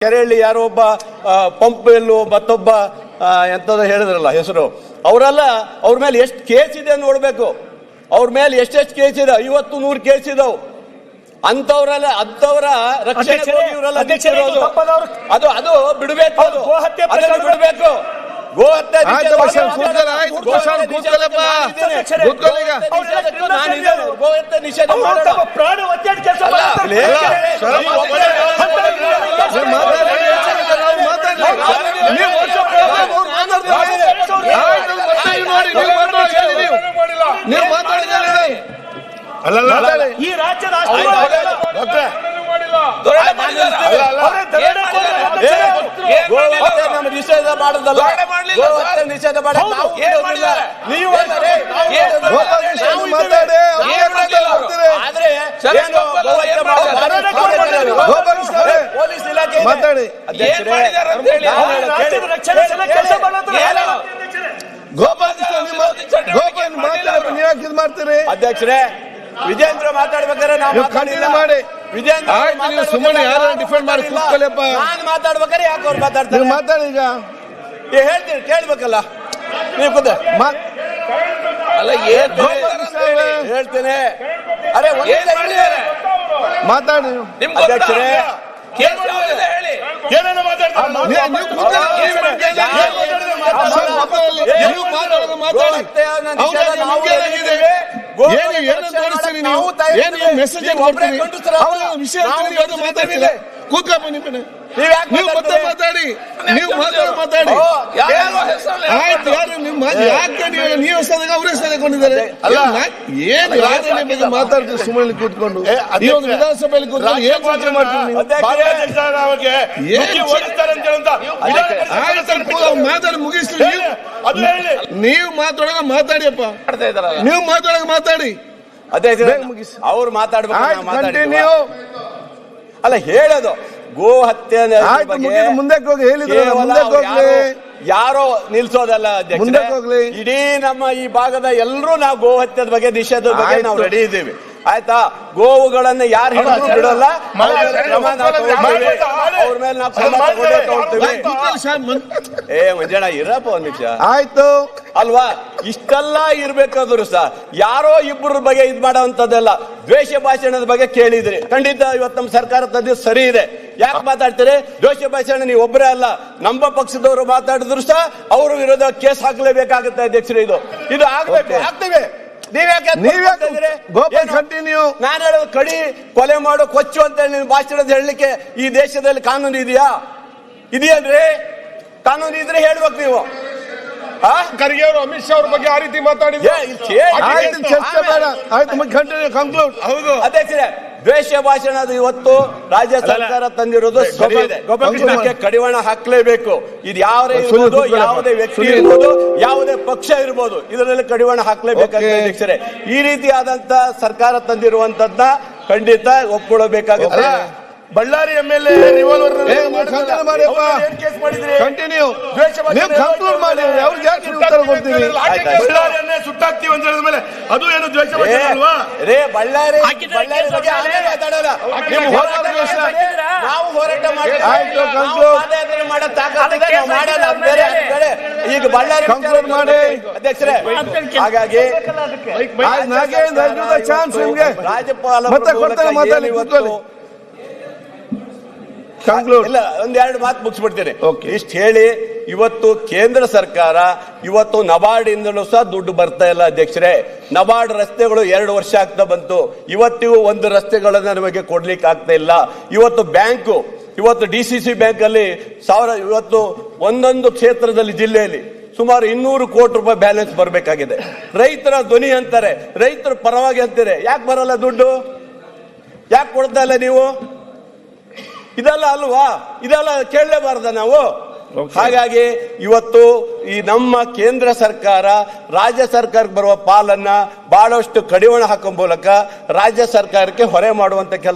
ಕೆರೆಯಲ್ಲಿ ಯಾರೋ ಒಬ್ಬ ಪಂಪೆಲ್ಲೂ ಮತ್ತೊಬ್ಬ ಎಂತದ ಹೇಳಿದ್ರಲ್ಲ ಹೆಸರು, ಅವರೆಲ್ಲ ಅವ್ರ ಮೇಲೆ ಎಷ್ಟು ಕೇಸ್ ಇದೆ ನೋಡ್ಬೇಕು. ಅವ್ರ ಮೇಲೆ ಎಷ್ಟೆಷ್ಟು ಕೇಸ್ ಇದೆ, 50-100 ಕೇಸ್ ಇದಾವ್. ಅಂತವ್ರ ರಕ್ಷಣೆ ಅದು ಬಿಡಬೇಕು. ಬಿಡಬೇಕು. ಗೋಹತ್ಯೆ ನಿಷೇಧ ಈ ರಾಜ್ಯದ ನಿಷೇಧ ಮಾಡೋದಲ್ಲ, ನಿಷೇಧ ಪೊಲೀಸ್ ಇಲಾಖೆ ಮಾತಾಡಿ. ಮಾಡ್ತೀರಿ ಅಧ್ಯಕ್ಷರೇ, ವಿಜೇಂದ್ರ ಮಾತಾಡ್ಬೇಕಾದ್ರೆ ನಾವು ಮಾಡಿ. ವಿಜೇಂದ್ರ ಸುಮ್ಮನೆ ಯಾರು ಡಿಫೆಂಡ್ ಮಾಡಿ ಕೂತ್ಕೊಳ್ಳಪ್ಪ. ನಾನು ಮಾತಾಡ್ಬೇಕಾದ್ರೆ ಯಾಕೆ ಅವ್ರು ಮಾತಾಡ್ತಾರೆ? ಮಾತಾಡಿ. ಈಗ ಹೇಳ್ತೀನಿ, ಕೇಳ್ಬೇಕಲ್ಲ ನೀವು ಖುದ ಅಲ್ಲ. ಹೇಳ್ತೇನೆ. ಅರೆ ಮಾತಾಡಿ ಅಧ್ಯಕ್ಷರೇ. ನೀವು ಮತ್ತೆ ಮಾತಾಡಿ. ನೀವು ಮಾತಾಡಿ. ಆಯ್ತು, ಯಾರು ನಿಮ್ಮ ಯಾಕೆ ನೀವು ಹೆಸರಾಗ ಅವ್ರ ಹೆಸರಾಕೊಂಡಿದ್ದಾರೆ? ಏನು ರಾಜನೇ ಬಗ್ಗೆ ಮಾತಾಡ್ತೀವಿ ಸುಮ್ಮನೆ ಕೂತ್ಕೊಂಡು. ಈ ಒಂದು ವಿಧಾನಸಭೆಯಲ್ಲಿ ಕೂತ್ಕೊಂಡು ಏನ್ ಚರ್ಚೆ ಮಾಡ್ತೀವಿ? ಮಾತಾಡಿ ಮುಗಿಸ್ತೀವಿ. ನೀವು ಮಾತಾಡೋದು ಮಾತಾಡಿಯಪ್ಪ. ನೀವು ಮಾತಾಡೋದು ಮಾತಾಡಿ. ಅದೇ ಅವ್ರು ಮಾತಾಡ್ಬೇಕು. ಅಲ್ಲ ಹೇಳೋದು ಗೋ ಹತ್ಯೆ ಮುಂದಕ್ಕೆ ಹೋಗಿ ಹೇಳಿದ್ರೆ ಯಾರೋ ನಿಲ್ಸೋದಲ್ಲ ಅಧ್ಯಕ್ಷರೇ. ಇಡೀ ನಮ್ಮ ಈ ಭಾಗದ ಎಲ್ಲರೂ ನಾವು ಗೋ ಹತ್ಯದ ಬಗ್ಗೆ ನಿಷೇಧದ ಬಗ್ಗೆ ನಾವು ರೆಡಿ ಇದ್ದೀವಿ. ಆಯ್ತಾ? ಗೋವುಗಳನ್ನ ಯಾರು ಹಿಡಿದ್ರು ಬಿಡೋಲ್ಲ. ಅವ್ರ ಮೇಲೆ ನಾವು ತಗೊಳ್ತೀವಿ. ಮಂಜಣ್ಣ ಇರಪ್ಪ ಒಂದ್ ನಿಮಿಷ. ಆಯ್ತು ಅಲ್ವಾ? ಇಷ್ಟೆಲ್ಲ ಇರ್ಬೇಕಾದ್ರು ಸಹ ಯಾರೋ ಇಬ್ಬರ ಬಗ್ಗೆ ಇದ್ ಮಾಡೋವಂಥದ್ದೆಲ್ಲ ದ್ವೇಷ ಭಾಷಣದ ಬಗ್ಗೆ ಕೇಳಿದ್ರಿ. ಖಂಡಿತ ಇವತ್ತು ನಮ್ಮ ಸರ್ಕಾರ ತಂದಿದ್ದು ಸರಿ ಇದೆ. ಯಾಕೆ ಮಾತಾಡ್ತೀರಿ? ದ್ವೇಷ ಭಾಷಣ ನೀವು ಒಬ್ಬರೇ ಅಲ್ಲ, ನಮ್ಮ ಪಕ್ಷದವರು ಮಾತಾಡಿದ್ರು ಸಹ ಅವ್ರ ವಿರೋಧ ಕೇಸ್ ಹಾಕ್ಲೇಬೇಕಾಗುತ್ತೆ ಅಧ್ಯಕ್ಷರೇ. ಇದು ಆಗ್ಬೇಕು, ಆಗ್ತೇವೆ. ಕಂಟಿನ್ಯೂ. ನಾನು ಹೇಳೋದು ಕಡಿ ಕೊಲೆ ಮಾಡೋ ಕೊಚ್ಚು ಅಂತ ಹೇಳಿ ಭಾಷಣದ ಹೇಳಲಿಕ್ಕೆ ಈ ದೇಶದಲ್ಲಿ ಕಾನೂನು ಇದೆಯಾ? ಇದೆಯಲ್ರಿ? ಕಾನೂನು ಇದ್ರೆ ಹೇಳ್ಬೇಕು ನೀವು. ಖರ್ಗೆ ಅವರು ಅಮಿತ್ ಶಾ ಅವ್ರ ಬಗ್ಗೆ ಆ ರೀತಿ ಮಾತಾಡಿದ್ರೆ ಚರ್ಚೆ ಬೇಡ. ಆಯ್ತು, ಕಂಟಿನ್ಯೂ, ಕನ್ಕ್ಲೂಡ್. ಹೌದು ಅಧ್ಯಕ್ಷರೇ, ದ್ವೇಷ ಭಾಷಣದ ಇವತ್ತು ರಾಜ್ಯ ಸರ್ಕಾರ ತಂದಿರೋದು ಇದಕ್ಕೆ ಕಡಿವಾಣ ಹಾಕ್ಲೇಬೇಕು. ಇದು ಯಾರೇ ಇರ್ಬೋದು, ಯಾವುದೇ ವ್ಯಕ್ತಿ ಇರ್ಬೋದು, ಯಾವುದೇ ಪಕ್ಷ ಇರ್ಬೋದು, ಇದರಲ್ಲಿ ಕಡಿವಾಣ ಹಾಕ್ಲೇಬೇಕಾಗುತ್ತೆ ಅಧ್ಯಕ್ಷರೇ. ಈ ರೀತಿಯಾದಂತ ಸರ್ಕಾರ ತಂದಿರುವಂತದ್ನ ಖಂಡಿತ ಒಪ್ಕೊಳ್ಳಬೇಕಾಗುತ್ತೆ. ಬಳ್ಳಾರಿ MLA ರಿವಾಲ್ವರ್ ಕಂಟಿನ್ಯೂ ಮಾಡಿ. ಅವ್ರಿಗೆ ಯಾಕೆ ಉತ್ತರ ಕೊಡ್ತೀವಿ? ಬಳ್ಳಾರಿಯನ್ನೇ ಸುಟ್ಟಾಕ್ತೀವಿ ಅಂತ ಹೇಳಿದ ಮೇಲೆ ಅದು ಏನು ದ್ವೇಷ ಅಲ್ವಾ? ಬಳ್ಳಾರಿ ಮಾತಾಡೋಲ್ಲ. ನಾವು ಹೋರಾಟ ಈಗ ಬಳ್ಳಾರಿ ಮಾಡಿ ಅಧ್ಯಕ್ಷರೇ. ಹಾಗಾಗಿ ರಾಜ್ಯಪಾಲ ಇಲ್ಲ, ಒಂದೆರಡು ಮಾತು ಮುಗಿಸ್ಬಿಡ್ತೇನೆ. ಇಷ್ಟು ಹೇಳಿ, ಇವತ್ತು ಕೇಂದ್ರ ಸರ್ಕಾರ ಇವತ್ತು ನಬಾರ್ಡ್ ಇಂದಲೂ ಸಹ ದುಡ್ಡು ಬರ್ತಾ ಇಲ್ಲ ಅಧ್ಯಕ್ಷರೇ. ನಬಾರ್ಡ್ ರಸ್ತೆಗಳು 2 ವರ್ಷ ಆಗ್ತಾ ಬಂತು. ಇವತ್ತಿಗೂ ಒಂದು ರಸ್ತೆಗಳನ್ನ ನಮಗೆ ಕೊಡ್ಲಿಕ್ಕೆ ಆಗ್ತಾ ಇಲ್ಲ. ಇವತ್ತು ಬ್ಯಾಂಕು, ಇವತ್ತು DCC ಬ್ಯಾಂಕ್ ಅಲ್ಲಿ ಇವತ್ತು ಒಂದೊಂದು ಕ್ಷೇತ್ರದಲ್ಲಿ ಜಿಲ್ಲೆಯಲ್ಲಿ ಸುಮಾರು 200 ಕೋಟಿ ರೂಪಾಯಿ ಬ್ಯಾಲೆನ್ಸ್ ಬರಬೇಕಾಗಿದೆ. ರೈತರ ಧ್ವನಿ ಅಂತಾರೆ, ರೈತರ ಪರವಾಗಿ ಅಂತಾರೆ. ಯಾಕೆ ಬರಲ್ಲ ದುಡ್ಡು? ಯಾಕೆ ಕೊಡ್ತಾ ಇಲ್ಲ ನೀವು? ಇದೆಲ್ಲ ಅಲ್ವಾ? ಇದೆಲ್ಲ ಕೇಳಲೇಬಾರ್ದ ನಾವು? ಹಾಗಾಗಿ ಇವತ್ತು ಈ ನಮ್ಮ ಕೇಂದ್ರ ಸರ್ಕಾರ ರಾಜ್ಯ ಸರ್ಕಾರಕ್ಕೆ ಬರುವ ಪಾಲನ್ನ ಬಹಳಷ್ಟು ಕಡಿವಾಣ ಹಾಕುವ ಮೂಲಕ ರಾಜ್ಯ ಸರ್ಕಾರಕ್ಕೆ ಹೊರೆ ಮಾಡುವಂತ ಕೆಲಸ